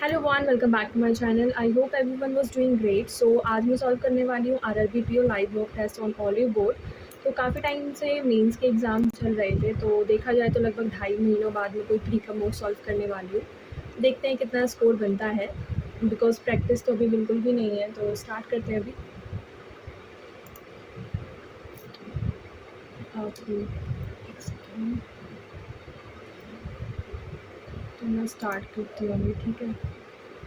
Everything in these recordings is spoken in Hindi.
Hello one welcome back to my channel. I hope everyone was doing great. So आज मैं सॉल्व करने वाली हूँ RRB PO live mock test on ऑलिव बोर्ड। तो काफ़ी टाइम से मेंस के एग्ज़ाम चल रहे थे, तो देखा जाए तो लगभग 2.5 महीनों बाद में कोई प्री का मॉक सॉल्व करने वाली हूँ। देखते हैं कितना स्कोर बनता है, बिकॉज प्रैक्टिस तो अभी बिल्कुल भी नहीं है। तो स्टार्ट करते हैं अभी। ओके, एक सेकेंड, तो मैं स्टार्ट करती हूँ अभी। ठीक है,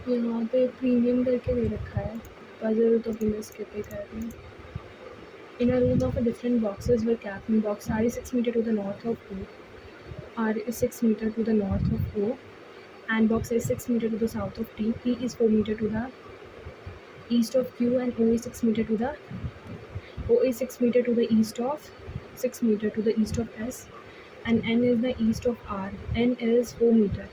यहाँ पे प्रीमियम करके दे रखा है पजल, तो भी मैं स्किप ही कर रही हूँ। In a room of different boxes were kept. Box R is 6 meter to the north of O. R is 6 meter to the north of O. And box A is 6 meter to the south of T. P is 4 meter to the east of Q, and O is 6 meter to the east of 6 meter to the east of S, and N is the east of R. N is 4 meter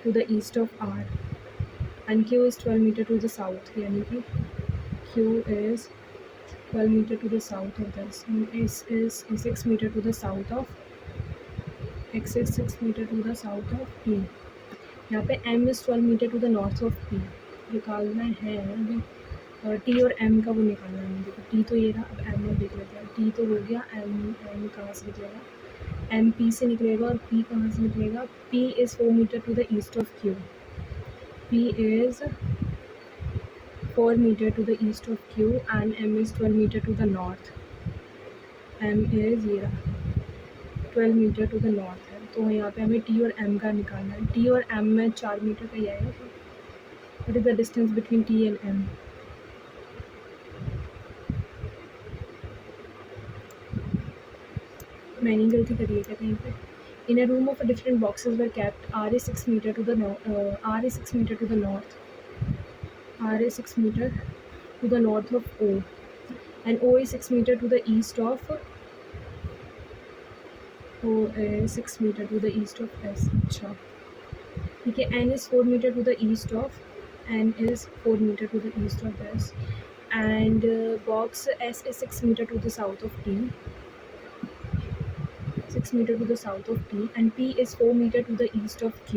to the east of R, and Q is 12 meter to the south. यानी कि Q is 12 meter to the south of this, and S is 6 meter to the south of X is 6 meter to the south of P. यहाँ पे M is 12 meter to the north of P निकालना है अभी। T और M का वो निकालना है। देखो T तो ये रहा, अब M और देख लेते हैं। T तो हो गया, M कहाँ से निकलेगा? M P से निकलेगा, और P कहाँ से निकलेगा? P is 4 meter to the east of Q. P is 4 meter to the east of Q, and M is 12 meter to the north. M is ये रहा, 12 मीटर टू द नॉर्थ है। तो यहाँ पे हमें टी और एम का निकालना है। टी और एम में 4 मीटर का ही आएगा। What is the distance between T and M? मैंने गलती करी है क्या कहीं पे? In a room of different boxes were kept. R is 6 metre to the R is 6 metre to the north. R is 6 metre to the north of O, and O is 6 metre to the east of O, 6 metre to the east of S. अच्छा ठीक है। N is 4 metre to the east of, N is 4 meter to the east of S, and box S is 6 meter to the south of T, 6 meter to the south of T, and P is 4 meter to the east of Q.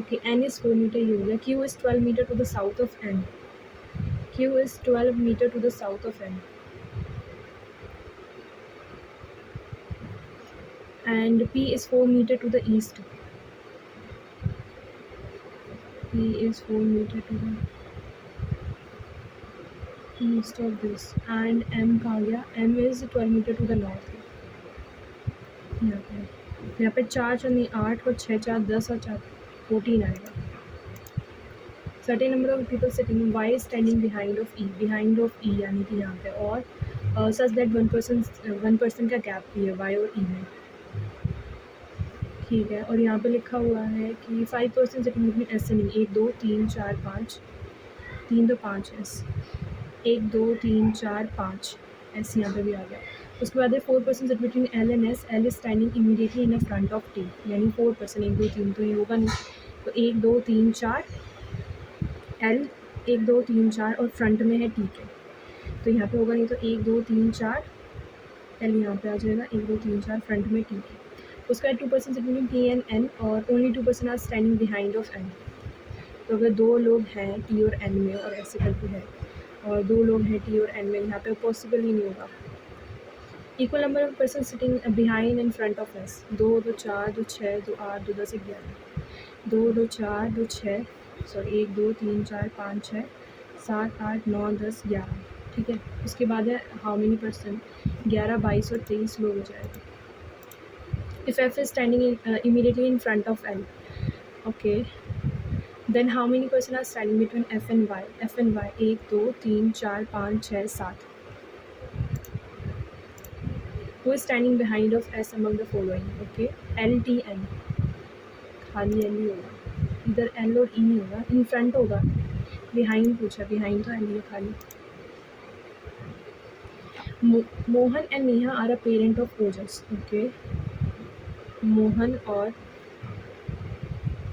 Okay, N is 4 meter ये हो गया। Q is 12 meter to the south of N. Q is 12 meter to the south of N, and P is 4 meter to the east. P is 4 meter to the east of this, and M कहाँ गया? M is 12 meter to the north. यहाँ पे 4 चौनी 8 और 6 4 10 और 4 14 आएगा। Certain number of people sitting Y is standing behind of E. Behind of E यानी कि यहाँ पे, और सच दैट वन पर्सन का गैप भी है वाई और ई में। ठीक है, और यहाँ पे लिखा हुआ है कि 5% sitting between S and E. 1 2 3 4 5, 3 2 5 S, 1 2 3 4 5 S यहाँ पे भी आ गया। उसके बाद है 4% between L and S. L is standing immediately in front of T, यानी 4%। 1 2 3 तो ये होगा नहीं, तो 1 2 3 4 एल, 1 2 3 4 और फ्रंट में है टी के, तो यहाँ पे होगा नहीं। तो 1 2 3 4 एल यहाँ पे आ जाएगा, 1 2 3 4 फ्रंट में टी के। उसका 2% बिटवीन टी एंड एन, और only 2% are standing behind of N. तो अगर 2 लोग हैं टी और एन में, और ऐसे करके है, और 2 लोग हैं टी और एन में, यहाँ पे पॉसिबल ही नहीं होगा। Equal number of person sitting behind and front of S. 2 2 4 2 6 2 8 2 10 11, 2 2 4 2 6, sorry 1 2 3 4 5 6 7 8 9 10 11। ठीक है, उसके बाद है हाउ मेनी पर्सन। 11 22 और 23 लोग हो जाएगा। If F is standing immediately in front of L, okay, then how many person are standing between F and Y. F and Y 1 2 3 4 5 6 7। Who is standing behind of S among the following? Okay, L T N, खाली L ही होगा, इधर L और E नहीं होगा। इन फ्रंट होगा, बिहाइंड पूछा, बिहाइंड तो L ही है खाली। Mohan and Neha are a parent of Ojas. Okay, Mohan और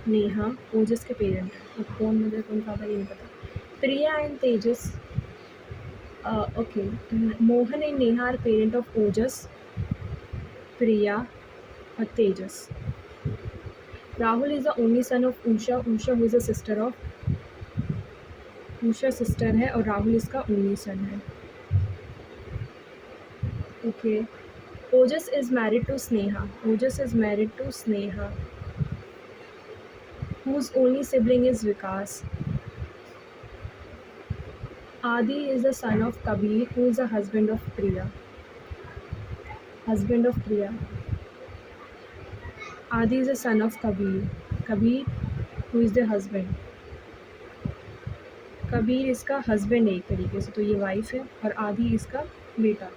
नेहा ओजस के पेरेंट हैं। कौन मदर कौन फादर ये नहीं पता। Priya and Tejas, okay, Mohan and Neha are parent of Ojas, Priya और Tejas. Rahul is the only son of Usha, Usha who is a sister of, Usha sister है और राहुल इसका ओनली सन है। Okay, Ojas is married to Sneha, Ojas is married to Sneha, whose only sibling is Vikas. Adi is the son of Kabir, who is the husband of Priya. Husband of Priya. Adi is the son of Kabir. Kabir, who is the husband. Kabir इसका हस्बैंड है एक तरीके से, तो ये वाइफ है और आदि इसका बेटा।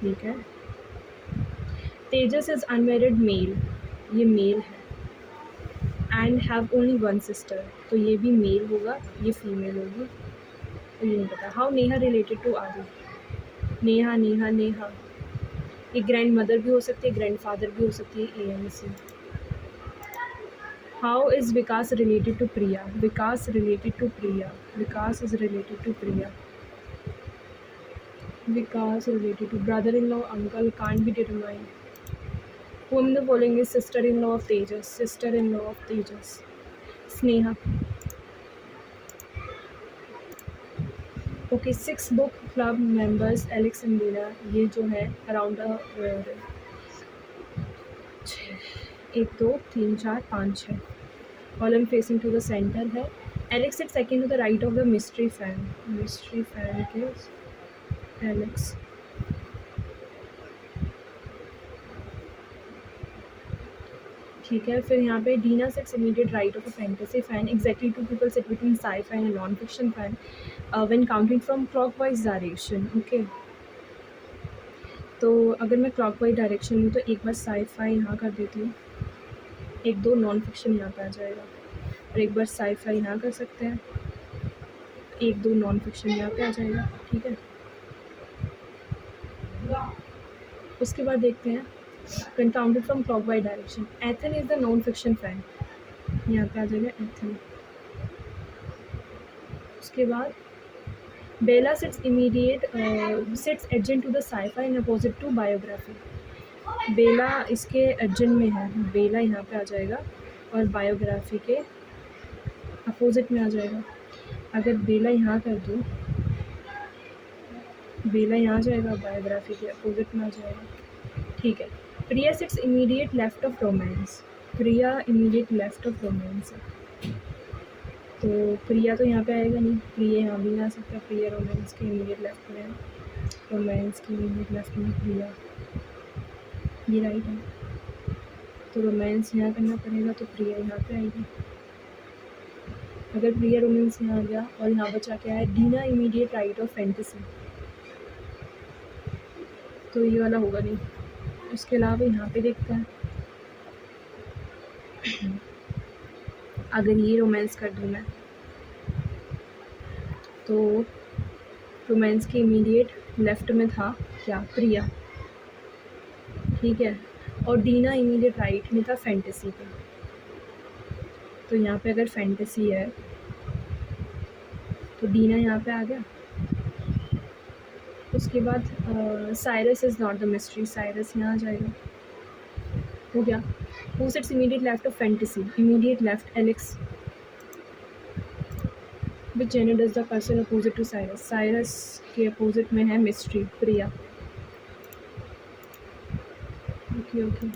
ठीक है। तेजस इज अनमेरिड मेल, ये मेल है। And have only one sister, तो ये भी मेल होगा, ये फीमेल होगी, तो ये नहीं पता। हाउ नेहा रिलेटेड टू आदि, नेहा नेहा नेहा, ये ग्रैंड मदर भी हो सकती है, ग्रैंड फादर भी हो सकती है, AMC। How is Vikas related to Priya, Vikas related to Priya, Vikas is related to Priya, Vikas related to brother in law, uncle, can't be determined. Whom the following is sister-in-law of Tejas, sister-in-law of Tejas, Sneha। Okay, 6 book club members Alex and Leena, ये जो है around 1 2 3 4 5 6, column facing to the centre है। Alex it second to the right of the mystery fan, mystery fan के एलेक्स। ठीक है, फिर यहाँ पे Dina sits immediate right of a fantasy fan, exactly 2 people sit between sci fi and non fiction fan when counting from clockwise direction। Okay, तो अगर मैं clockwise डायरेक्शन लूँ तो एक बार sci fi यहाँ कर देती हूँ, 1 2 नॉन फिक्शन यहाँ पे आ जाएगा, और एक बार sci fi यहाँ कर सकते हैं, 1 2 नॉन फिक्शन यहाँ पे आ जाएगा। ठीक है, उसके बाद देखते हैं when counted from clockwise direction, Ethan is the non fiction fan, यहाँ पे आ जाएगा एथन। उसके बाद Bella sits immediate sits adjacent to the sci-fi in opposite to biography, Bella इसके एडजेंट में है, बेला यहाँ पे आ जाएगा और बायोग्राफी के अपोजिट में आ जाएगा। अगर बेला यहाँ कर दूँ, बेला यहाँ जाएगा, बायोग्राफी के अपोजिट में आ जाएगा। ठीक है, Priya sits immediate left of romance, Priya immediate left of romance, तो प्रिया तो यहाँ पे आएगा नहीं, प्रिया यहाँ भी नहीं आ सकता, प्रिया रोमांस के इमीडिएट लेफ्ट में है, रोमांस के इमीडिएट लेफ्ट में प्रिया, ये राइट है, तो रोमांस यहाँ करना पड़ेगा, तो प्रिया यहाँ पे आएगी। अगर प्रिया रोमांस यहाँ आ गया और यहाँ बचा क्या है, Dina immediate right of fantasy, तो ये वाला होगा नहीं। उसके अलावा यहाँ पे देखते हैं, अगर ये रोमांस कर दूँ मैं, तो रोमांस के इमीडिएट लेफ्ट में था क्या, प्रिया। ठीक है, और डीना इमीडिएट राइट में था फैंटेसी पे, तो यहाँ पे अगर फैंटेसी है तो डीना यहाँ पे आ गया। उसके बाद Cyrus is not the mystery, Cyrus यहाँ आ जाएगा, हो गया। Who sits immediate left of fantasy, immediate left Alex. Which gender does the person opposite to Cyrus, Cyrus के अपोजिट में है mystery, Priya. Okay okay,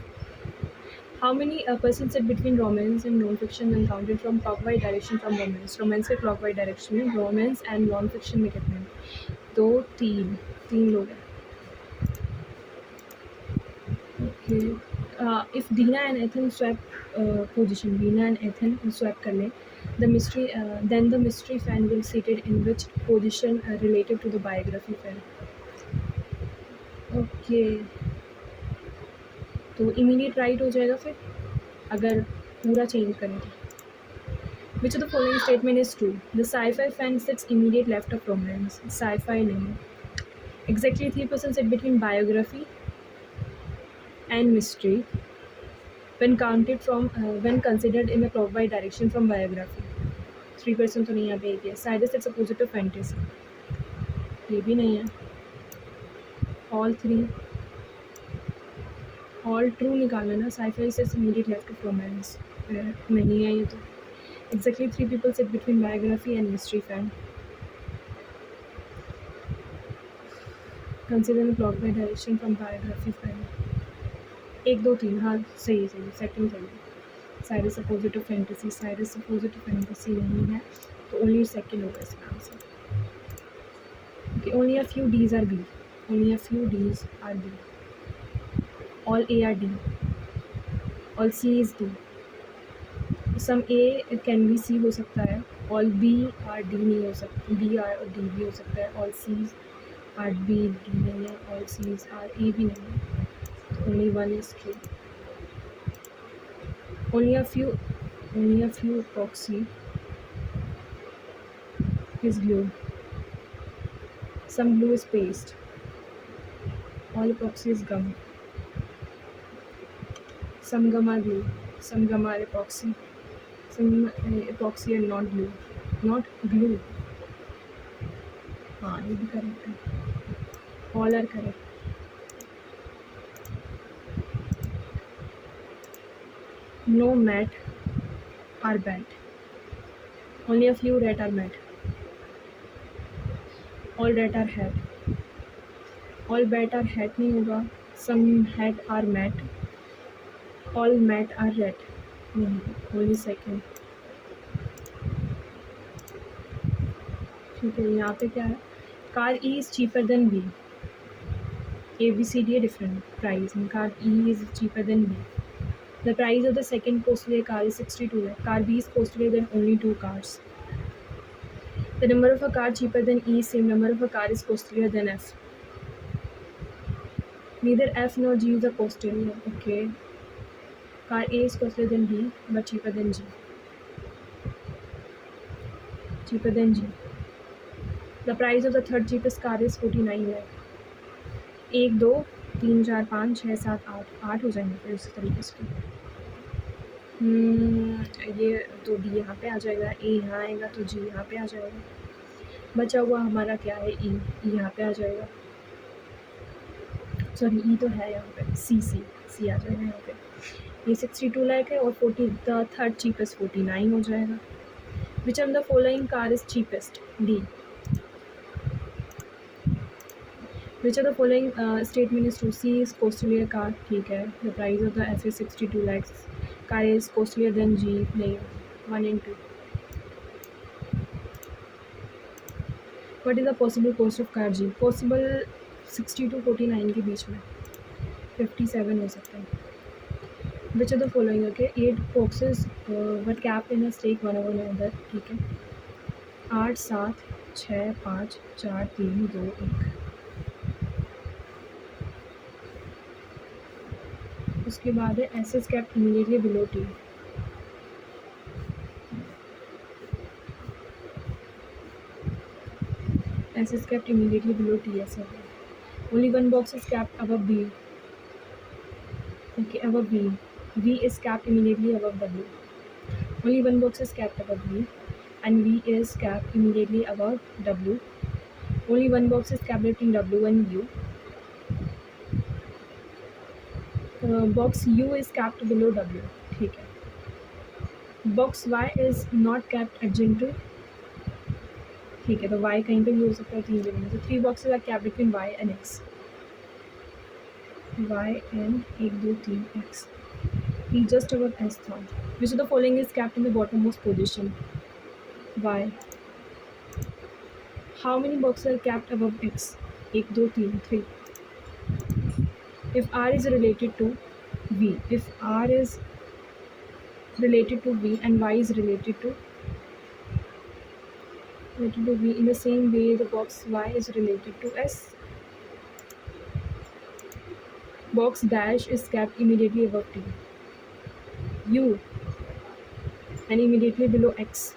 how many person sit between romance and non fiction when counted from clockwise direction from romance, romance के क्लॉकवाइज डायरेक्शन में, रोमांस एंड नॉन फिक्शन में कितने हैं, 2 3 लोग हैं। Okay, if Dina and Ethan swap position, Dina and Ethan swap कर लें, the mystery then the mystery fan will seated in which position related to the biography fan। Okay, तो इमीडिएट राइट हो जाएगा फिर अगर पूरा चेंज करें तो। Which of the following statement is true, the sci-fi fan sits immediate left of romance, sci-fi नहीं, exactly 3% sit between biography and mystery when counted from when considered in the clockwise direction from biography, 3% तो नहीं, यहाँ पे एक है। Sides it's opposite to fantasy, ये भी नहीं है, ऑल 3। ऑल ट्रू निकालना ना, साइफाई से इमीडिएट लेफ्ट ऑफ रोमांस नहीं है ये तो. Exactly 3 people sit between biography and mystery fan. Consider the plot by direction from biography fan. 1 2 3 हाँ सही सही सेकंड सही है. Cyrus opposite of fantasy, Cyrus opposite of fantasy नहीं है तो ओनली सेकंड होगा इसका answer. Okay, only a few D's are B. Only a few D's are B. All A are D. All C is D. Some A can be C हो सकता है. All B are D नहीं हो सकता. B are D भी हो सकता है. All C's are B D नहीं है. All C's are A भी नहीं है. Only one is true. Only a few epoxy is glue. Some glue is paste. All epoxy is gum. Some gum are glue. Some gum are epoxy. Some epoxy are not glue. Not glue. हाँ ये भी करेक्ट है. All are correct. No mat are bad. Only a few rat are mad. All rat are hat. All bat are hat नहीं होगा. Some hat are mat. All mat are rat. नहीं, only second. ठीक है, यहाँ पे क्या है? Car E is cheaper than B. A, B, C, D are different price. And car E is cheaper than B. The price of the second costlier car is 62 lakh. Car B is costlier than only 2 cars. The number of a car cheaper than E, same number of a car is costlier than F. Neither F nor G is a costlier. Okay. Car A is costlier than B, but cheaper than G. Cheaper than G. The price of the third cheapest car is 49 lakh. 1 2 3 4 5 6 7 8 हो जाएंगे फिर इस तरीके से. ये तो डी यहाँ पे आ जाएगा, ए यहाँ आएगा तो जी यहाँ पे आ जाएगा. बचा हुआ हमारा क्या है? ई यहाँ पे आ जाएगा. सॉरी ई तो है यहाँ पे, सी आ जाएगा यहाँ पे. ये 62 लाख है और 40 द थर्ड चीपेस्ट 49 हो जाएगा. Which of the following car is cheapest? D. Which of the following statement is true? C is costlier car. ठीक है. The price of the F is 62 lakhs. Car is costlier than G. नहीं, 1 and 2. What is the possible cost of car G? Possible 60 to 49 के बीच में. 57 हो सकता है. Which of the following? Okay, 8 boxes but kept in a stack one over another. ठीक है. 8 7 6 5 4 3 2 1. उसके बाद है S is kept immediately below T. S is kept immediately below TS. Only one box is kept above B. Okay, above B. V is kept immediately above W. Only one box is kept above V, and V is kept immediately above W. Only one box is kept between W and U. Box U is kept below W. ठीक है. Box Y is not kept adjacent to. ठीक है, तो y कहीं पे भी हो सकता है 3 जगह में. तो 3 boxes are kept between y and x. y and 1 2 3 x. P just above s था. Which of the following is kept in the bottommost position? y. How many boxes are kept above x? 1 2 3 3. If r is related to v, if r is related to v and y is related to v, in the same way the box y is related to s. Box dash is kept immediately above t, u, and immediately below x.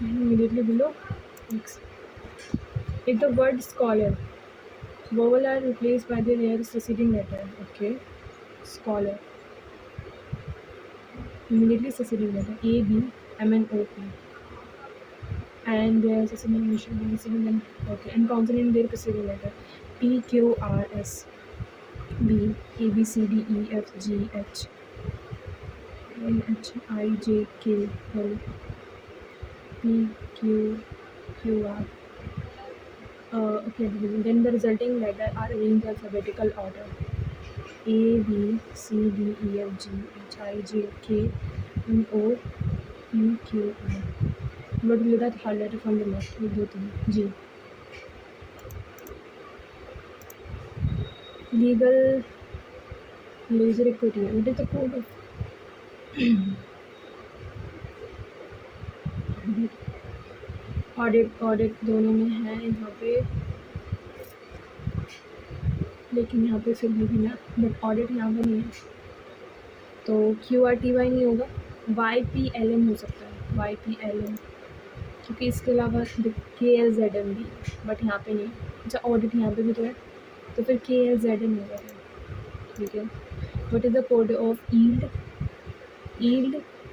Immediately below x. If the word scholar, vowel are replaced by the nearest preceding letter. Okay, scholar. Immediately preceding letter A, B, M, N, O, P. And their preceding initial, then okay, and consonant their preceding letter. P Q R S B A B C D E F G H H I J K L P Q R. Okay, then the resulting letter are arranged in alphabetical order: A B C D E F G H I J K L O P Q R. What will be the third letter from the left? G. Legal laser equity. What is the code of audit दोनों में है यहाँ पे, लेकिन यहाँ पे फिर भी ना, बट ऑडिट यहाँ पे नहीं है, तो QRTY नहीं होगा, YPLM हो सकता है, YPLM, क्योंकि इसके अलावा KLZM भी, बट यहाँ पे नहीं। अच्छा, ऑडिट यहाँ पे भी तो है, तो फिर KLZM होगा। ठीक है, what is the code of yield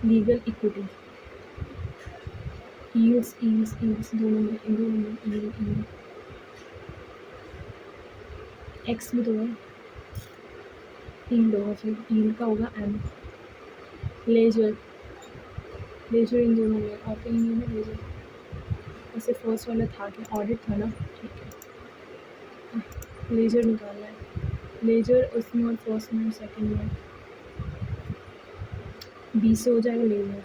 legal equity? Yields दोनों में यील्ड एक्स भी तो है, यील्ड होगा, फिर यील्ड का होगा M। लेजर इन दोनों में, और कहीं नहीं है लेजर। वैसे फर्स्ट वाला था क्या, ऑडिट था ना? ठीक है, लेजर निकालना है, लेजर उसमें और फर्स्ट में और सेकंड में, B से हो जाएगा लेजर।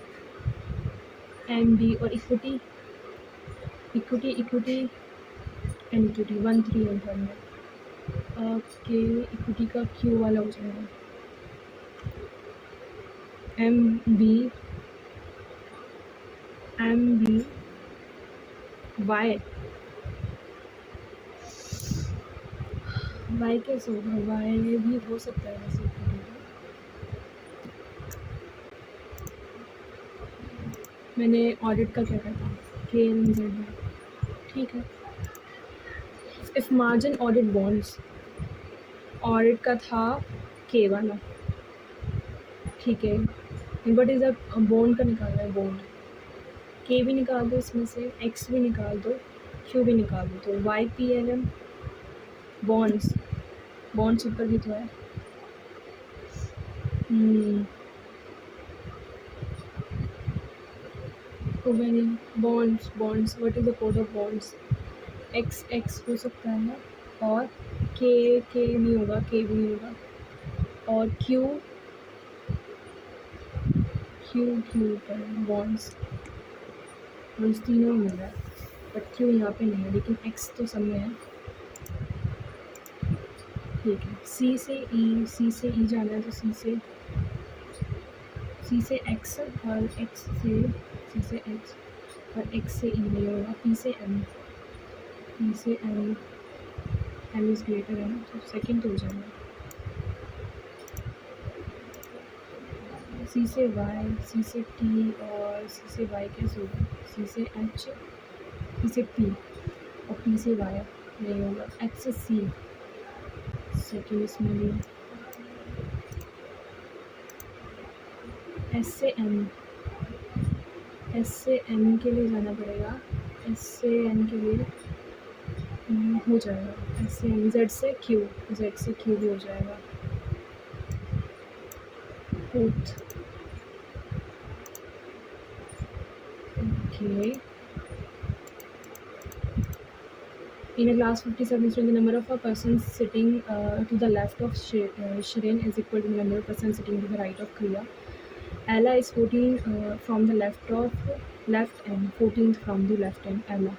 MB और इक्विटी एंड इक्विटी 1 3 एंड 1 में। ओके, इक्विटी का Q वाला हो जाएगा MB Y कैसे होगा? Y भी हो सकता है वैसे इक्विटी का। मैंने ऑडिट का क्या करता, KLZ। ठीक है, if margin audit bonds, audit का था K वाला, ठीक है, बट इज अ बॉन्ड का निकालना है, बॉन्ड K भी निकाल दो इसमें से, X भी निकाल दो, Q भी निकाल दो, तो YPLM बॉन्ड्स ऊपर भी तो है। Bonds what is the code of bonds? X हो सकता है, और K नहीं होगा, K भी नहीं होगा, और Q पर बॉन्ड्स तीनों मिल रहा है, बट Q यहाँ पे नहीं है, लेकिन X तो सब में है। ठीक है, C से E जाना है, तो C से X, और C से X, और X से E नहीं होगा, P से M इज ग्रेटर है ना, तो सेकेंड तो हो जाएगा। C से Y, C से T, और C से Y कैसे होगा? C से H, C से P, और P से Y नहीं होगा। H से C सेकेंड इसमें भी, S से M के लिए जाना पड़ेगा, S से N के लिए हो जाएगा, S से M, Z से Q भी हो जाएगा। Fourth, okay. In a class 57 students, the number of persons sitting to the left of Shirin is equal to the number of persons sitting to the right of Kriya. Ella is 14 from the left end, 14th from the left end, Ella.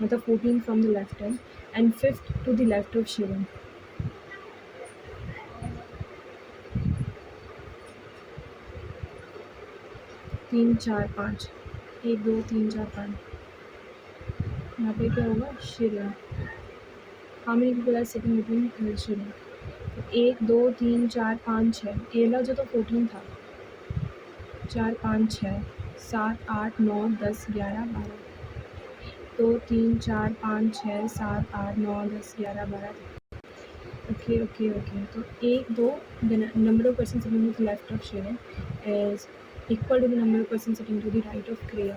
मतलब 14th from the left end and 5th to the left of Shirin. तीन चार पाँच, 1 2 3 4 5, यहाँ पे क्या होगा? Shirin. How many people are sitting between Shirin? 1 2 3 4 5 6, एला जो तो 14 था, 4 5 6 7 8 9 10 11 12, 2 3 4 5 6 7 8 9 10 11 12। ओके, तो 1 2, the number of persons sitting to the left of Shirin is equal to the number of persons sitting to the right of Kriya.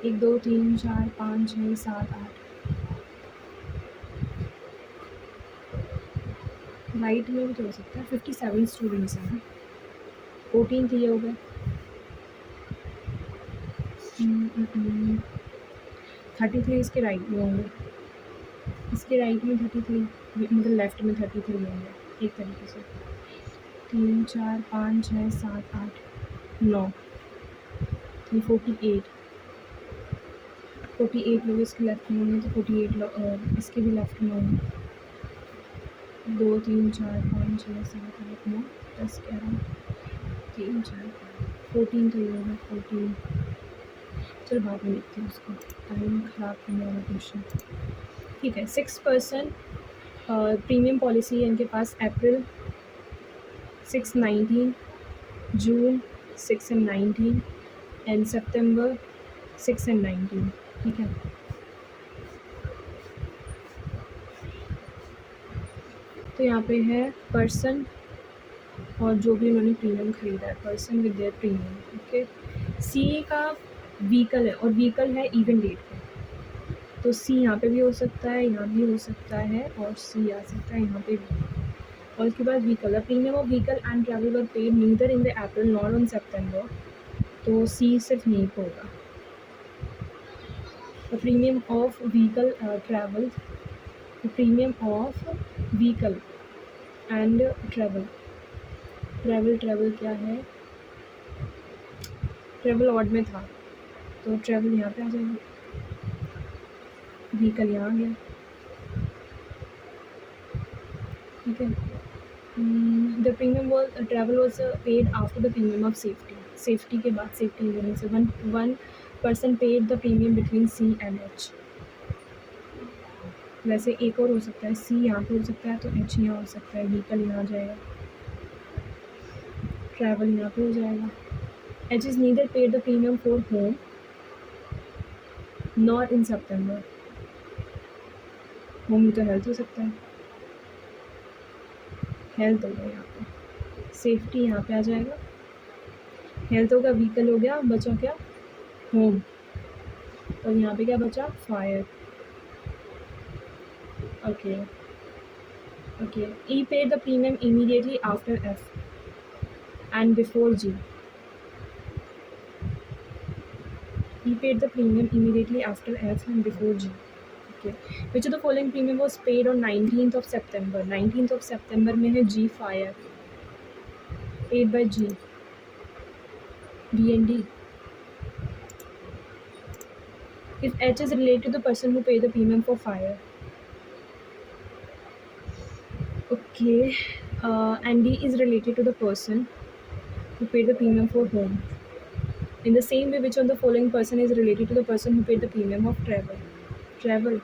1 2 3 4 5 6 7 8, right में भी तो हो सकता है, 57 स्टूडेंट्स हैं ना, 14 तो ये हो गए, 33 इसके राइट में होंगे, इसके राइट में 33, मतलब लेफ्ट में 33 होंगे एक तरीके से। 3 4 5 6 7 8 9, तो 48 लोग इसके लेफ्ट में होंगे, तो 48 लोग इसके भी लेफ्ट में होंगे। 2 3 4 5 6 7 8 9 10 11 3 4 14 तो ये होगा 14। चलो बाद में लिखते हैं उसको, टाइम ख़राब करने वाला क्वेश्चन। ठीक है, 6% प्रीमियम पॉलिसी है इनके पास, अप्रैल 6 19, जून 6 and 19 एंड सितंबर 6 and 19। ठीक है, तो यहाँ पे है पर्सन और जो भी उन्होंने प्रीमियम खरीदा है, person with their premium. Okay, C का व्हीकल है और व्हीकल है इवन डेट पे, तो सी यहाँ पे भी हो सकता है, यहाँ भी हो सकता है और सी आ सकता है यहाँ पे भी। और उसके बाद vehicle, the premium of vehicle and travel were paid neither in the April not on सितंबर, तो सी सिर्फ नहीं होगा। The premium of vehicle travel, the premium of vehicle and travel, travel क्या है, ट्रैवल ऑड में था तो ट्रैवल यहाँ पे आ जाएगा, व्हीकल यहाँ आ गया। ठीक है, the premium was travel was paid after the premium of safety, safety के बाद, सेफ्टी इंश्योरेंस से one person paid the premium between C and H. वैसे एक और हो सकता है, सी यहाँ पे हो सकता है तो एच यहाँ हो सकता है, व्हीकल यहाँ आ जाएगा, ट्रैवल यहाँ पे हो जाएगा। H is neither paid the premium for home not in September, home तो हेल्थ हो सकता है, हेल्थ होगा यहाँ पे, सेफ्टी यहाँ पे आ जाएगा, हेल्थ होगा, व्हीकल हो गया, बचा क्या, होम, और यहाँ पे क्या बचा, fire. Okay okay, E paid the premium immediately after F and before G, he paid the premium immediately after F and before G. Okay, which of the following premium was paid on 19th of September? 19th of September में है G fire, paid by G, B and D. If H is related to the person who paid the premium for fire, okay, and D is related to the person who paid the premium for home. In the same way, which of the following person is related to the person who paid the premium of travel? Travel,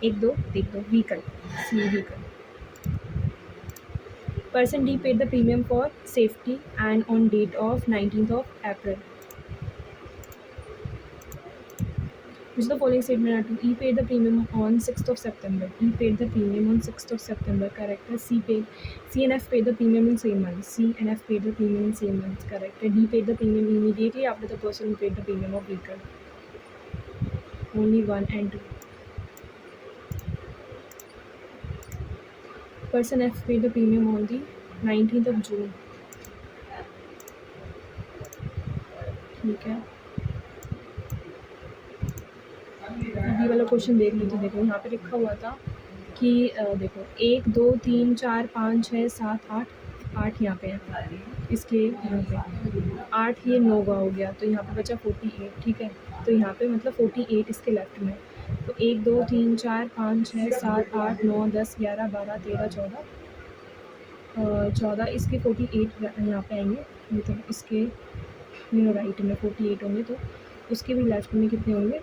एक दो देख दो, vehicle, C vehicle. Person D paid the premium for safety and on date of 19th of April. Which of the following statement are true? E paid the premium on 6th of September. E paid the premium on 6th of September. Correct. C and F paid the premium in same month. C and F paid the premium in same month. Correct. D paid the premium immediately after the person who paid the premium of vehicle. Only 1 and 2. Person F paid the premium on the 19th of June. ठीक है, अभी वाला क्वेश्चन देख लीजिए। देखो यहाँ पे लिखा हुआ था कि देखो 1 2 3 4 5 6 7 8 यहाँ पे है, इसके यहाँ पे 8 ये 9 का हो गया, तो यहाँ पे बचा 48। ठीक है, तो यहाँ पे मतलब 48 इसके लेफ्ट में, तो 1 2 3 4 5 6 7 8 9 10 11 12 13 14 इसके 48 यहाँ पे आएंगे, मतलब इसके राइट में 48 होंगे, तो उसके भी लेफ्ट में कितने होंगे,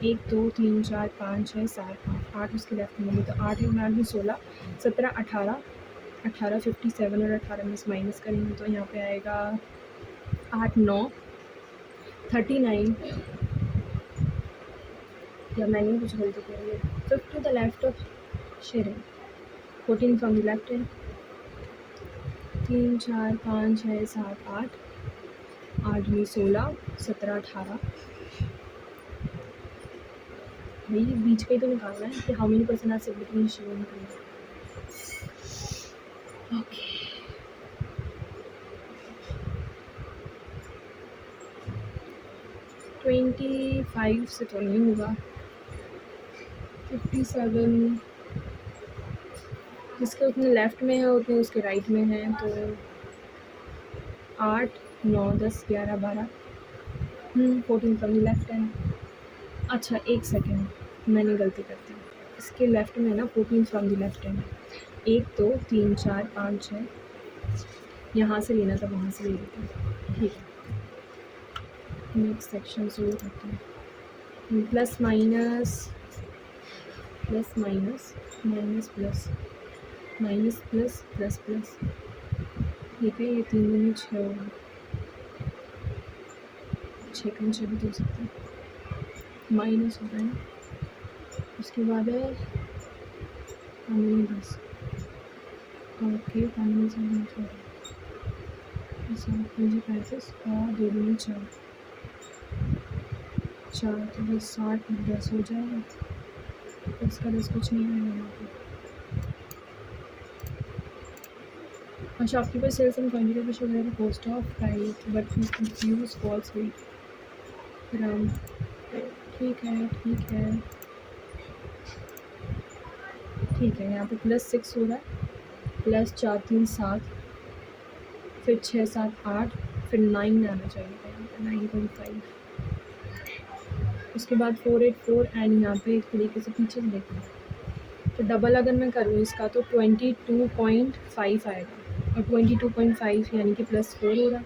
1 2 3 4 5 6 7 8 उसके लेफ्ट में होंगे, तो 8 में 16 17 18 57 और 18 में माइनस करेंगे तो यहाँ पे आएगा 8 9 39, या मैंने कुछ गलती करेंगे, 5 to the left of sharing, 14 from the left hand, 3 4 5 6 7 8 में 16 17 18, भाई बीच का ही तो निकालना है कि how many percent are significant sharing. Okay 25 से तो नहीं होगा। 57 जिसके उतने लेफ़्ट में है उतने उसके राइट में है, तो 8 9 10 11 12 14 फ्रॉम द लेफ्ट हैंड। अच्छा एक सेकेंड, मैंने गलती कर दी। इसके लेफ़्ट में है ना 14 फ्रॉम द लेफ्ट हैंड। 1 2 3 4 5 6 यहाँ से लेना था, वहाँ से ले लेते हैं। ठीक है, नेक्स्ट सेक्शन शुरू करते हैं। Plus minus plus minus minus plus minus plus plus plus. ठीक है, ये 3 दूनी 6 होगा। 6 कम 6 भी तो हो सकता है। माइनस होता है ना, उसके बाद है कानूनी 10। ओके कानूनी 7 मुझे 35 और 2 दूनी 4 4 तो बस 60 10 हो जाएगा। इसका 10 कुछ नहीं आएगा यहाँ पे। A shopkeeper sells some quantity of sugar at a cost of price, but he confused false weight. ग्राम। ठीक है ठीक है ठीक है, यहाँ पे +6 हो रहा है, प्लस 4 3 7, फिर 6 7 8, फिर 9 आना चाहिए था यहाँ पे 9.5। उसके बाद 484 एंड यहाँ पे एक तरीके से पीछे से देखना, तो डबल अगर मैं करूँ इसका तो 22.5 आएगा, और 22.5 यानी कि +4 हो रहा है,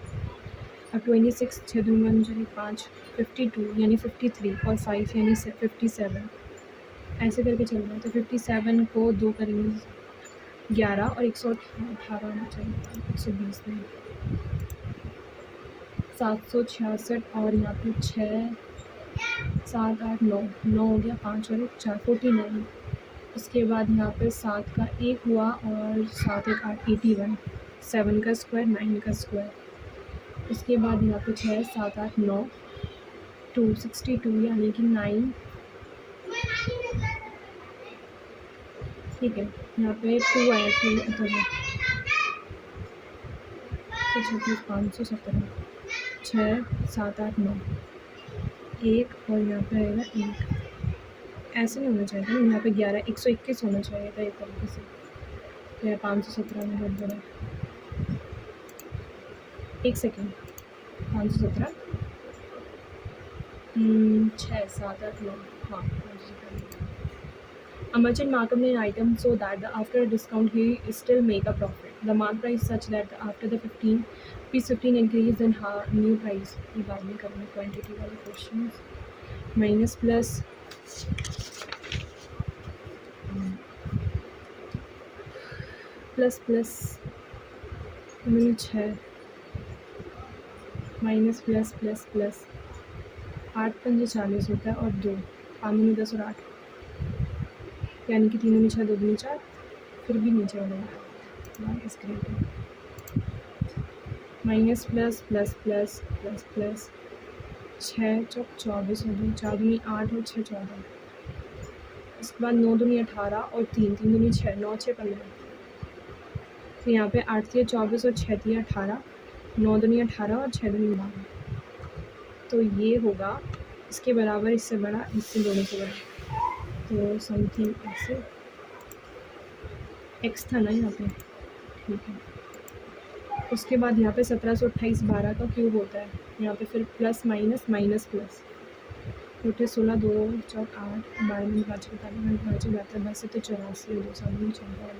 और 26 6 दूनी 1 चलिए 5 52 यानी 53 और 5 यानी 57, ऐसे करके चल रहा है। तो 57 को 2 करेंगे 11 और 118 आना चाहिए, 120 नहीं, 766 और यहाँ पे 6 7 8 9 9 हो गया, 5 और 1 4 49। उसके बाद यहाँ पे 7 का 1 हुआ और 7 1 8 81, 7 का स्क्वायर 9 का स्क्वायर। उसके बाद यहाँ पे 6 7 8 9 262 यानी कि 9। ठीक है, यहाँ पे 2 आया 2 तो 36 517 6 7 8 9 1 और यहाँ पे आएगा 1। ऐसे नहीं होना चाहिए ना, यहाँ पे 11 121 होना चाहिए था एक तरीके से, तो यह 517 में बहुत बड़ा। एक सेकेंड, 517 6 7 8 9 हाँ 517। A merchant mark up an item so that after a discount he still make a profit. The mark price such that after the 15 increase in new price. ये बाद में करेंगे क्वांटिटी वाले questions. Minus plus plus plus 6 minus plus plus plus 8 5 40 होता है और 2 5 में 10 और 8 यानी कि 3 में 6 2 में 4, फिर भी नीचे वाला इस grade minus plus plus plus plus plus 6 चौक 24 हो गई, 4 दूनी 8 और 6 14। उसके बाद 9 दूनी 18 और 3 3 दूनी 6 9 6 15। तो यहाँ पे 8 थी 24 और 6 थी 18, 9 दूनी 18 और 6 दूनी 12। तो ये होगा इसके बराबर, इससे बड़ा, इससे दोनों से बड़ा, तो समथिंग ऐसे एक्स था ना यहाँ पे। ठीक है, उसके बाद यहाँ पे 1728 12 का क्यूब होता है, यहाँ पे फिर प्लस माइनस माइनस प्लस, छोटे 16 2 चौक 8 12 में 5 45 में 5 जाता है, 10 से तो 84 2 साल में चलता है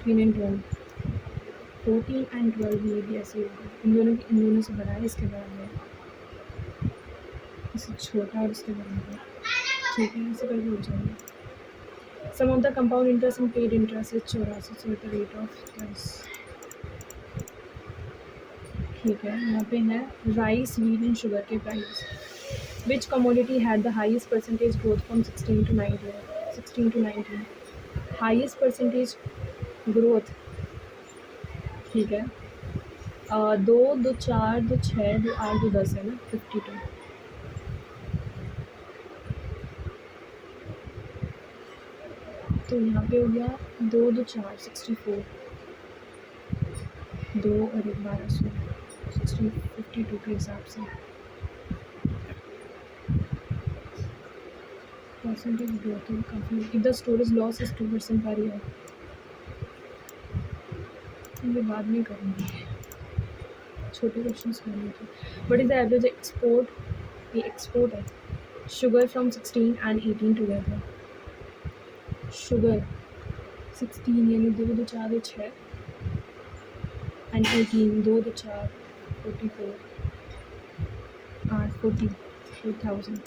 3 एंड 12 14 एंड 12 ये भी ऐसे होगा, इन दोनों से बड़ा है, इसके बराबर है, इससे छोटा और इसके बराबर। ठीक है, ऐसे करके हो जाएगा। Sum of the compound interest and paid interest is 84, so the rate of 10। ठीक है, यहाँ पे है राइस व्हीट एंड शुगर के price. Which commodity had the highest percentage growth from 16 to 19? Highest percentage growth. ठीक है, 2 2 4 2 6 2 8 2 10 है ना, 52। तो यहाँ पे हो गया 2 2 4 64, 2 और एक 1200, 1652 के हिसाब से। परसेंटेज ग्रोथ है काफ़ी। If the storage loss is 2% per year. ये बाद में करूँगी, छोटे क्वेश्चन करने थे। What is the average export, ये एक्सपोर्ट है, sugar from 16 and 18 together. Sugar 16 यानी 2 2 4 2 6 एंड 18 2 2 4 44 8 40,000।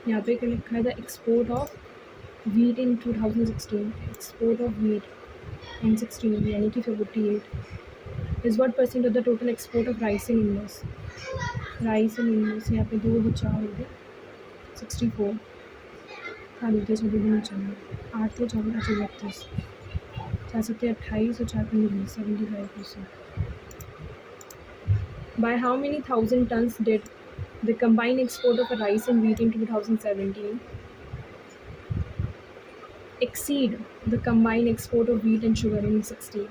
यहाँ पे क्या लिखा है, the export of wheat in 2016, export of wheat in 16 यानी कि 48 is what percent of the total export of rice in India's. Rice in India's यहाँ पे 2 2 4 हो गया 64, खा लेते हैं, चलो नहीं चाहिए, 8 थे 24 32 4 7 28 और 4 15 75%। By how many thousand tons did the combined export of rice and wheat in 2017 exceed the combined export of wheat and sugar in 16?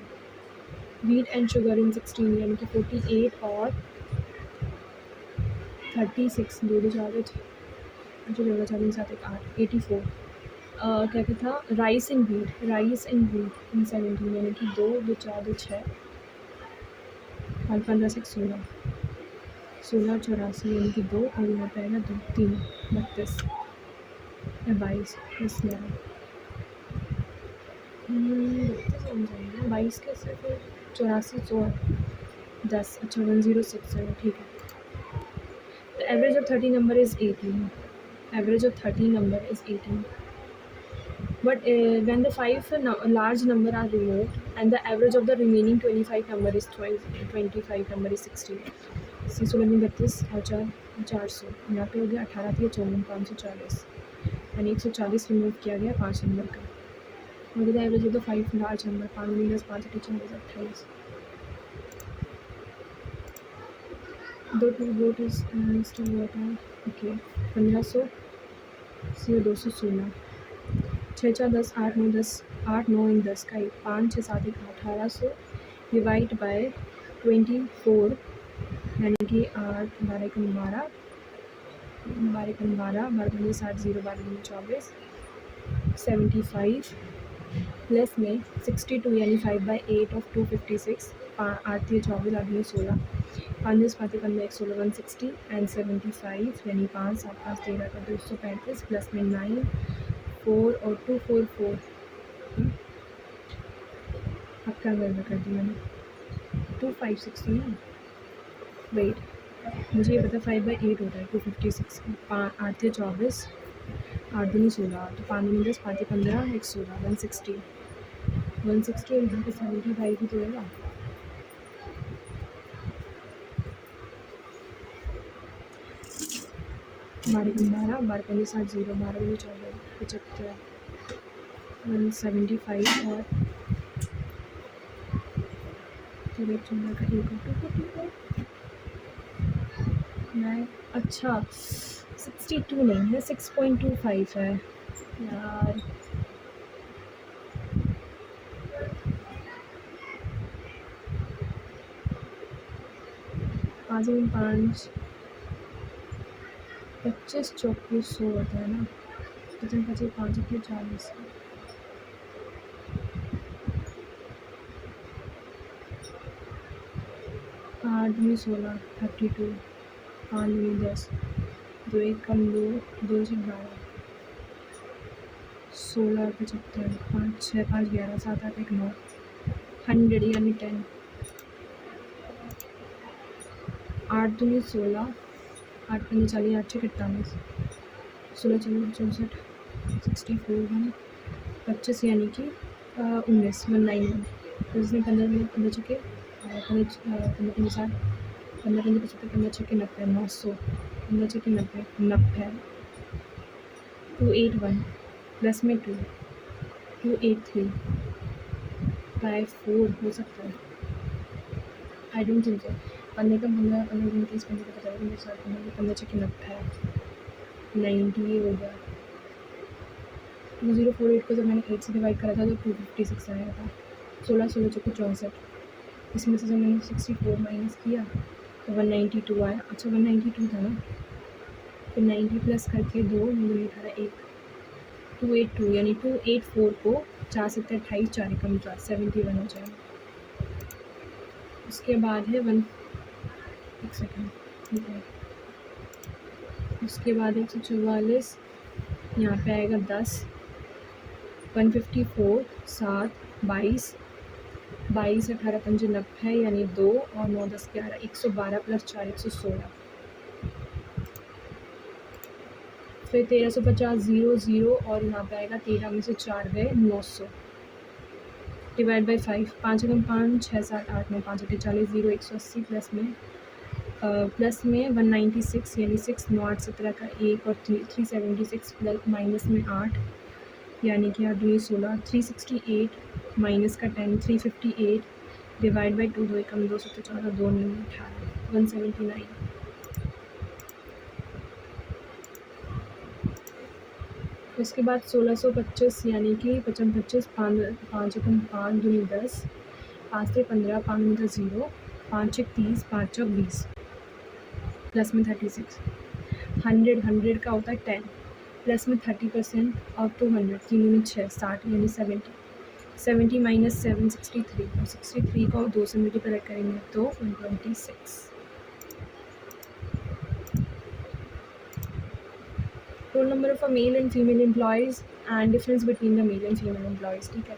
Wheat and sugar in 16 यानी कि 48 और 36 दो 4 जो 4 7 1 8 84। क्या क्या था, राइस एंड वीट इन 17 यानी कि 2 2 4 2 6 और 15 6 16 16 84 यानी कि 2 और यहाँ पे आएगा 2 3 32 या 22 इस 22 कैसे फिर 84 100 10 अच्छा 106 है, ठीक है। The average of 30 number is 18, average of 30 number is 18, but when the 5 large number are removed and the average of the remaining 25 number is 25 number is 16। 16 32 और 400 यहाँ पे हो गया 18 थी 54 540 यानी 140 रिमूव किया गया 5 नंबर का। और the average of the 5 large number 5 minus 5 28 दो two vote is two vote है, ओके 1500 सी 216 6 4 10 8 9 10 8 9 इन 10 का 5 6 7 1 1800 डिवाइड बाय 24 यानी कि 8 12 1 12 12 1 12 12 60 0 12 24 75 प्लस में 62 यानी 5/8 ऑफ 256 8 3 24 8 16 5 10 5 15 1 16 160 एंड 75 यानी 5 7 5 13 का 235 प्लस में 9 4 और 244 अब क्या गड़बड़ कर दी मैंने 2560 वेट मुझे ये पता 5/8 होता है 256 8 थे 24 8 दूनी 16 तो 5 दूनी 10 5 15 1 16 160 और यहाँ पे 75 ही तो होगा। बारह 12 60 0 12 14 75 175 और का 1 अच्छा 62 नहीं है 6.25 है यार। पाँच 25 24 100 होता है ना, 55 5 40 8 दूनी 16 32 5 दूनी 10 2 1 कम 2 2 से 12 16 75 5 6 5 11 7 8 1 9 100 यानी 10 8 दूनी 16 8 पंजे 40 8 6 41 16 64 64 25 यानी कि 19 191 तो इसने 15 छक्के 15 साठ 15 75 15 छक्के 90 900 15 छक्के 90 281 प्लस में 2 283 बाय 4 हो सकता है, आई डोंट थिंक सो। 15 का 15 15 30 15 का 50 15 60 15 छक्के 90 90 हो गया। 2048 को जब मैंने 8 से डिवाइड करा था तो 256 आया था, 16 16 चौको 64, इसमें से जब मैंने 64 माइनस किया तो 192 आया। अच्छा 192 था ना, फिर 90 प्लस करके 2 दूनी 18 1, 282 यानी 284 को 4 7 28 4 एकम 4 71 हो जाएगा। उसके बाद है 1 एक सेकेंड, ठीक है, उसके बाद 144 यहाँ पे आएगा 10, 154 7 22 22 18 5 90 यानी 2 और 9 10 11 112 प्लस 4 116, फिर 1350 0 0 और यहाँ पे आएगा 13 में से 4 गए 900 डिवाइड बाई 5, 5 एकम 5 6 7 8 9 5 8 40 0 180 प्लस में 196 यानी 6 9 8 17 का 1 और 376 प्लस माइनस में 8 यानी कि 8 2 16 368 माइनस का 10 358 डिवाइड बाई 2 2 एकम 2 7 14 2 9 18 179। उसके बाद 1625 यानी कि 55 25 5 एकम 5 दूनी 10 5 से 15 5 में 0 5 1 30 5 चौक 20 प्लस में 36 100 100 का होता है 10 प्लस में 30% और 200 तीनों में 6 60 यानी 70 माइनस 7 63 और 63 को 2 से मल्टीप्लाई करेंगे तो 126। Total number of male and female employees and difference between the male and female employees, ठीक है।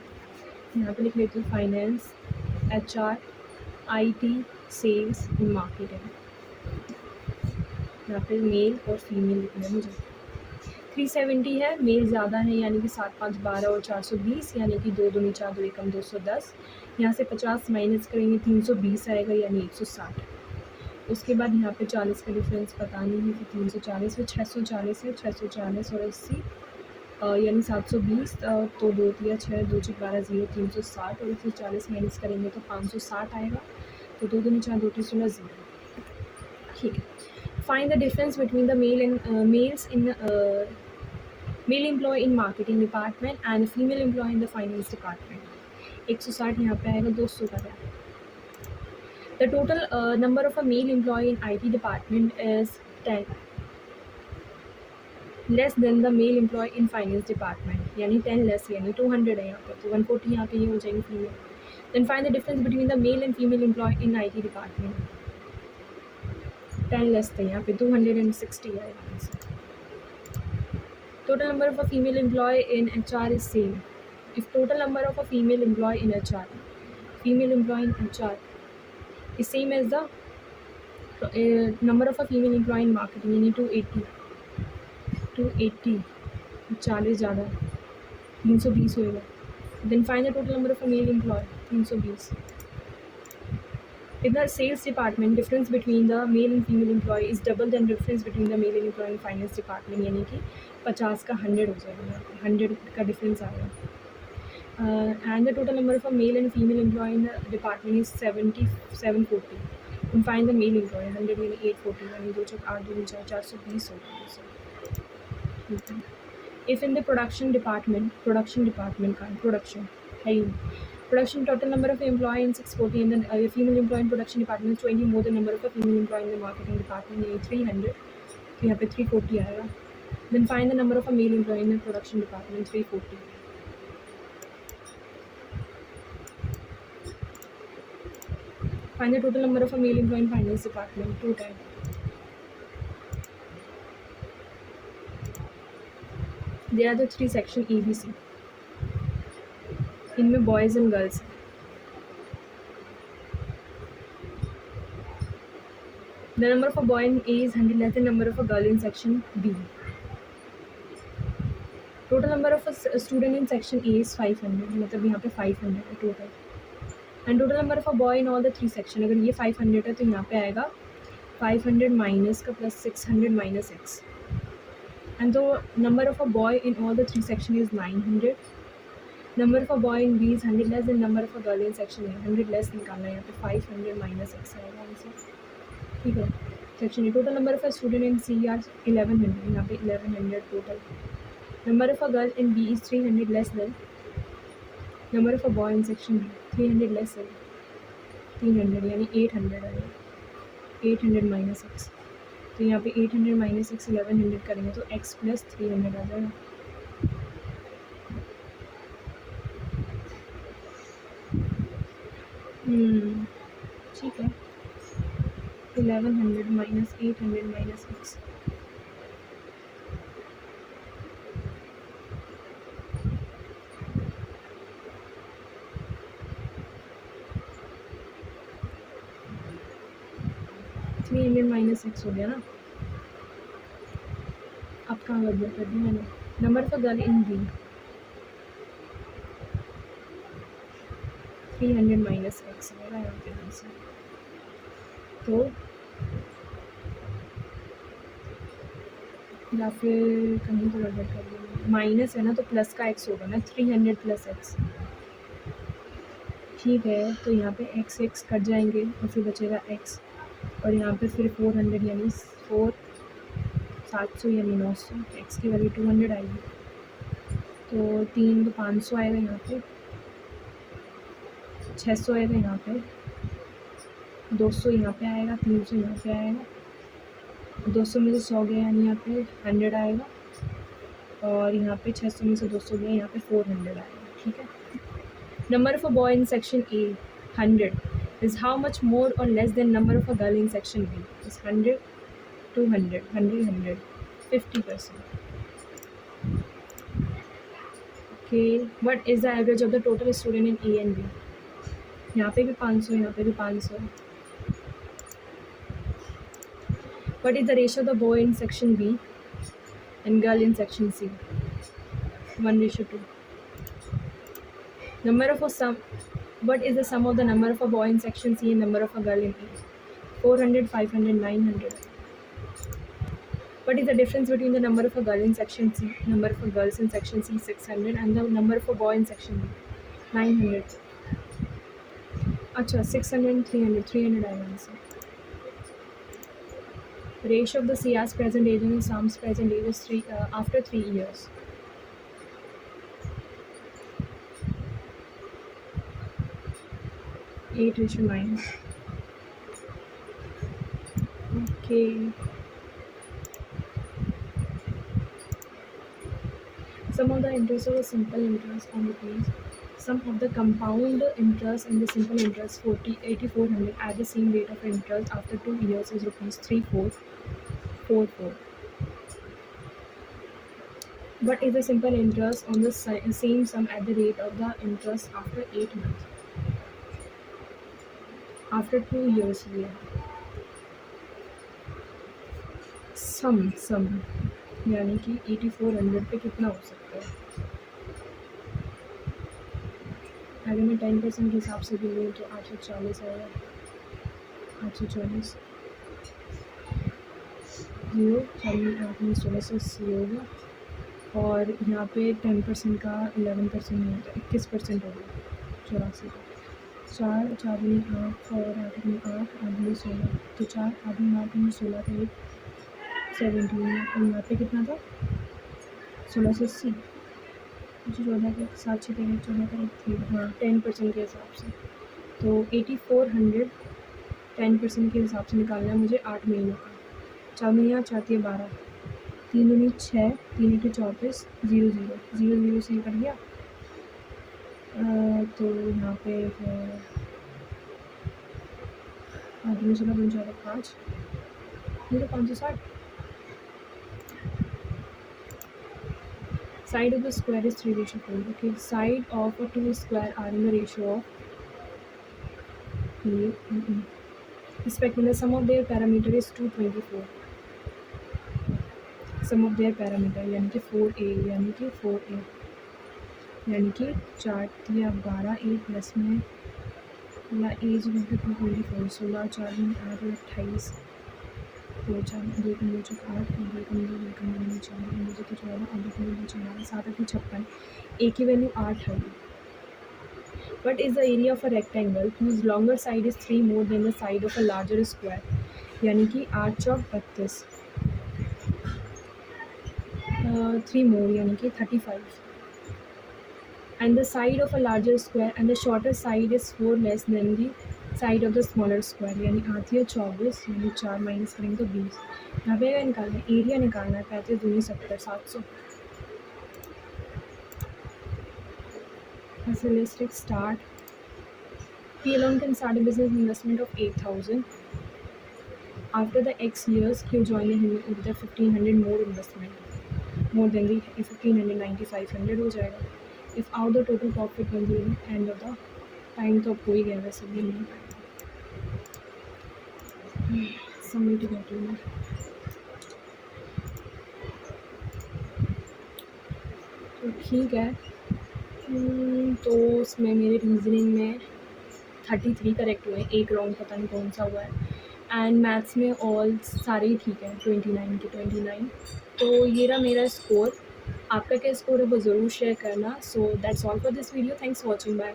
यहाँ पे लिख लेती हूँ finance, HR, IT, sales and marketing. यहाँ पे मेल और फीमेल लिखना है मुझे। 370 है, मेल ज़्यादा है यानी कि 7 5 12 और 420 यानी कि 2 दूनी 4 2 एकम 210। यहाँ से 50 माइनस करेंगे 320 आएगा यानी 160। उसके बाद यहाँ पे 40 का डिफरेंस पता नहीं है कि 340 फिर 640 है, 640 और 80 यानी 720 तो 2 दिया 6 2 6 12 0 360 और फिर 40 माइनस करेंगे तो 560 आएगा। तो 2 दूनी 4 2 16 0, ठीक है। Find the difference between the males in male employee in marketing department and female employee in the finance department. 160 यहाँ पे आएगा, 200 का है। The total number of a male employee in IT department is 10, less than the male employee in finance department, यानी 10 less यानी 200 है यहाँ पे, तो 140 यहाँ पे ये हो जाएगी female. Then find the difference between the male and female employee in IT department. 10 less थे यहाँ पे, 260 है यहाँ से। Total number of a female employee in HR is same. If total number of a female employee in HR is same as the number of a female employee in marketing, यानी 280 40 ज़्यादा 320 होएगा। Then find the total number of a male employee, 320. In the sales department, difference between the male and female employee is double than difference between the male and employee in finance department, यानी कि 50 का 100 हो जाएगा, 100 का डिफरेंस आएगा। And the total number of a male and female employee in the department is 740. And find the male employee, 100 यानी 840 यानी 2 चौक 8 2 4 420 होगा। If in the production department का production है ही production total number of employee in 640 and the female employee in production department is 20 more than number of a female employee in the marketing department, यानी 300, तो यहाँ पे 340 आएगा। Then find the number of a male employee in the production department, 340. Find the total number of a male employee in finance department, 210. There are the 3 section ABC. इनमें boys and girls. The number of a boy in A is 100 less than number of a girl in section B. Total number of a student in section A is 500, मतलब यहाँ पे 500 है total. And total number of a boy in all the 3 section, अगर ये 500 है तो यहाँ पे आएगा 500 माइनस का plus 600 minus x। And the number of a boy in all the 3 section is 900। Number of a boy in B is 100 less than number of a girl in section A, 100 less निकालना है यहाँ पे 500 माइनस x आएगा आंसर, ठीक है। Section A total number of a student in C are 1100, यहाँ पे 1100 टोटल। Number of a girl in B is 300 less than number of a boy in section 300 less है 300 यानी 800 आएगा 800 माइनस एक्स। तो यहाँ पे 800 माइनस एक्स 1100 करेंगे तो x प्लस 300 आ जाएगा। ठीक है 1100 minus 800 minus X. Three hundred minus X हो गया ना। अब कहाँ गड़बड़ कर दी मैंने। Number of a girl in B 300 minus X आएगा यहाँ पे आंसर। तो या फिर कहीं तो गड़बड़ कर दी माइनस है ना तो प्लस का एक्स होगा ना 300 प्लस एक्स। ठीक है तो यहाँ पे एक्स एक्स कट जाएंगे और फिर बचेगा एक्स और यहाँ पे फिर 400 यानी 700 यानी 900 एक्स की वैल्यू 200 आएगी। तो 3 तो 500 आएगा यहाँ पे 600 आएगा यहाँ पे 200 यहाँ पे आएगा 300 यहाँ पे आएगा 200 में से 100 गया यानी यहाँ पे 100 आएगा और यहाँ पे 600 में से 200 गया यहाँ पे 400 आएगा। ठीक है number of a boy in section A 100 is how much more or less than number of a girl in section B is 100 200 100 50%. Okay what is the average of the total student in A and B? यहाँ पे भी 500 यहाँ पे भी 500. What is the ratio of the boy in section B and girl in section C? 1:2. Number of a sum. What is the sum of the number of a boy in section C and number of a girl in A? 400 500 900. What is the difference between the number of a girl in section C, number of a girls in section C 600 and the number of a boy in section B 900. अच्छा 600 and 300 आएगा answer. Ratio of the Sia's present age and Sam's present age is after 3 years. Eight ratio 9. Okay. Sum of the interest of the simple interest on the page. Sum of the compound interest and the simple interest 8400 at the same rate of interest after 2 years is rupees 3444. What is the simple interest on the same sum at the rate of the interest after 8 months? After 2 years we have sum यानी कि 8400 पे कितना हो सकता है? अगर मैं 10% के हिसाब से भी लूँ तो 840 आएगा 840 जीरो 8 में 1680 होगा और यहाँ पे 10% का 11% नहीं होता 21% होगा 84 का 4 में 8 और 8 में 8 में 16 तो 4 8 में 8 में 16 का 17 और यहाँ पे कितना था 1680 14 का 7 6 14 का 1 हाँ 10% के हिसाब से तो 8400 10% के हिसाब से निकालना है मुझे 8 महीनों का 4 महीने 4 3 12 3 दूनी 6 3 1 34 0 0 0 0 से कर दिया तो यहाँ पे 8 में 16 2 4 5 ये तो 560 Side of the square is 3:4. Okay, side of a 2 square are in the ratio of respectively the sum of their parameter is 224. Sum of their parameter यानी कि 4a यानी कि 4a यानी कि 4 या 12 a प्लस में या एज में 224 16 4 में 8 और 28 2 4 2 कम 2 4 8 2 कम 2 2 कम 2 4 2 मुझे तो 14 और 2 कम 2 14 7 8 56 a की वैल्यू 8 है. What is the area of a rectangle whose longer side is 3 more than the side of a larger square? यानी कि 8 चौक 32 3 more यानी कि 35 and the side of a larger square and the shorter side is 4 less than the side of the smaller square, यानी आती है 24, यानी 4 माइनस करेंगे तो 20। यहाँ पे निकालना है एरिया, निकालना है 35 दूनी 70 700। So let's take start. P alone can start a business investment of 8,000. After the X years, Q joined him with the 1,500 more investment, more than the 1,590 500 हो जाएगा। If out the total profit will be end of the time तो हो ही गया वैसे भी नहीं सबमिट कर दूँ मैं। तो ठीक है, तो उसमें मेरे रीजनिंग में 33 करेक्ट हुए, एक रॉन्ग पता नहीं कौन सा हुआ है, एंड मैथ्स में ऑल सारे ही ठीक है, 29 के 29। तो ये रहा मेरा स्कोर। आपका क्या स्कोर है वो ज़रूर शेयर करना। So that's all for this video, thanks for watching, bye.